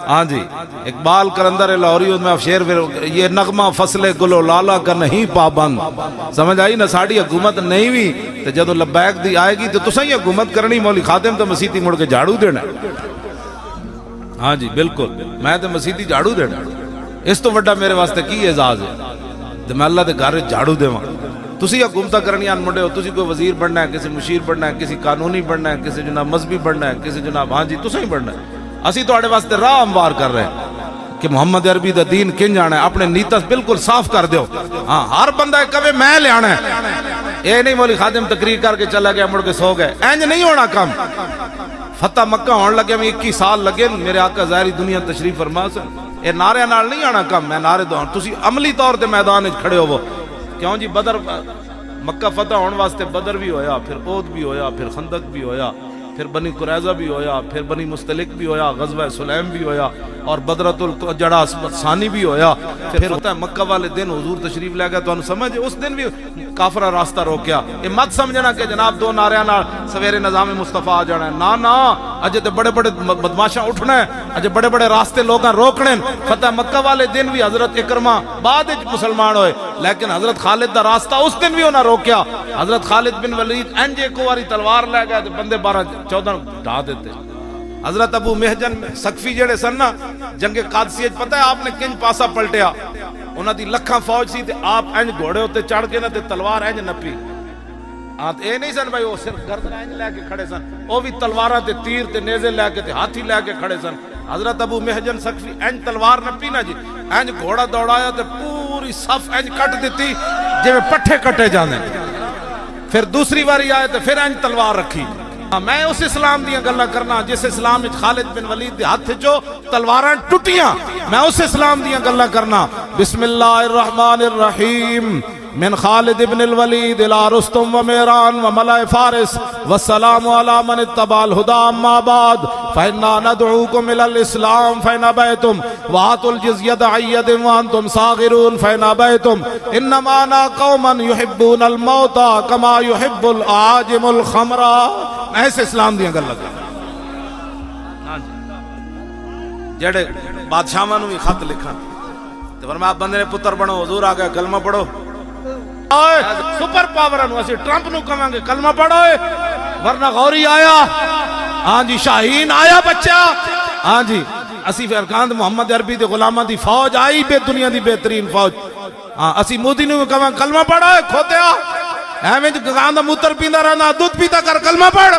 ہاں جی اقبال قلندر لاہوری میں شعر یہ نغمہ فصل گلو لالا کا نہیں پابند سمجھ آئی نا ساڑی حکومت نہیں بھی تو جدو لبیک دی آئے گی تو تسا ہی حکومت کرنی مولی خادم تو مسیتی مڑ کے جھاڑو دینا ہاں جی بالکل میں تو مسیتی جھاڑو دینا اس تو وڈا میرے واسطے کی اعزاز ہے تو میں اللہ دے گھر جھاڑو دیواں تسی حکومت کرنی آن منڈے ہو تسی کوئی وزیر بننا ہے کسی مشیر بننا ہے کسی قانونی بننا ہے کسی جناب مذہبی بننا ہے کسی جناب ہاں جی تسا ہی بننا ہے اسی تو آڑے واسطے راہ ہموار کر رہے ہیں کہ محمد عربی دا دین کن جانا ہے اپنے نیتہ بالکل صاف کر دیو ہاں ہر بندہ کبھی میں لے آنا ہے اے نہیں مولی خادم تقریر کر کے چلا گیا مڑ کے سو گئے اینج نہیں ہونا کم فتح مکہ ہونے لگے میں 21 سال لگے میرے آقا ظاہری دنیا تشریف فرما سے اے نعرے نال نہیں آنا کم میں نعرے دو تسی عملی طور تے میدان کھڑے ہو کیوں جی بدر مکہ فتح ہونے واسطے بدر بھی ہویا پھر احد بھی ہویا پھر خندق بھی ہویا پھر بنی قریظہ بھی ہویا پھر بنی مستلق بھی ہویا غزوہ سلیم بھی ہویا اور بدرۃ الجڑا ثانی بھی ہویا پھر ہوتا ہے مکہ والے دن حضور تشریف لے گیا تو انہوں سمجھ اس دن بھی کافرہ راستہ روکیا یہ مت سمجھنا کہ جناب دو نعرے نال سویرے نظام مصطفیٰ آ جانا ہے نا اجے تے بڑے بڑے بدماشاں اٹھنا ہے اجے بڑے بڑے راستے لوگاں روکنے فتح مکہ والے دن بھی حضرت اکرمہ بعد مسلمان ہوئے لیکن حضرت خالد دا راستہ اس دن بھی انہاں روکیا حضرت خالد بن ولید انجے کو واری تلوار لے گیا تے بندے 12-14 ڈھا دیتے حضرت ابو محجن سقفی جڑے سن نا جنگ قادسیہ پتہ ہے آپ نے کنج پاسا پلٹیا انہاں دی لکھاں فوج سی تے آپ انج گھوڑے ہوتے چڑھ کے نا تے تلوار انج نپی اے نہیں سن بھائی وہ صرف گردن انج لے کے کھڑے سن وہ بھی تلواراں تے تیر تے نیزے لے کے تے ہاتھی لے کے کھڑے سن حضرت ابو محجن سقفی انج تلوار نپی نا جی انج گھوڑا دوڑایا تے پوری صف انج کٹ دیتی جویں پٹھے کٹے جاندے پھر دوسری باری آئے تے پھر انج تلوار رکھی میں اس اسلام دیاں گلاں کرنا جس اسلام وچ خالد بن ولید دے ہاتھ چو تلواراں ٹٹیاں میں اس اسلام دیاں گلاں کرنا بسم اللہ الرحمن الرحیم من خالد بن الولید الى رستم و میران و ملائے فارس والسلام علی من اتبع الہدا اما بعد فإنا ندعوكم الى الاسلام فإن ابيتم وآتوا الجزية عن يد وانتم صاغرون فإن ابيتم انما انا قوما يحبون الموت كما يحب العاجم الخمر ایسے اسلام دیاں گلاں جڑے بادشاہاں نوں بھی خط لکھن تے فرمایا بندے نے پتر بنو حضور آ گیا کلمہ پڑھو سپر پاور نو اسی ٹرمپ نو کہاں گے کلمہ پڑھو ورنہ غوری آیا ہاں جی شاہین آیا بچہ ہاں جی اسی فرقاند محمد عربی دے غلاماں دی فوج آئی بے دنیا دی بہترین فوج ہاں اسی مودی نو کہاں کلمہ پڑھو کھوتیا ایویں گاں دا موتر پیندا رہنا دودھ پیتا کر کلمہ پڑھ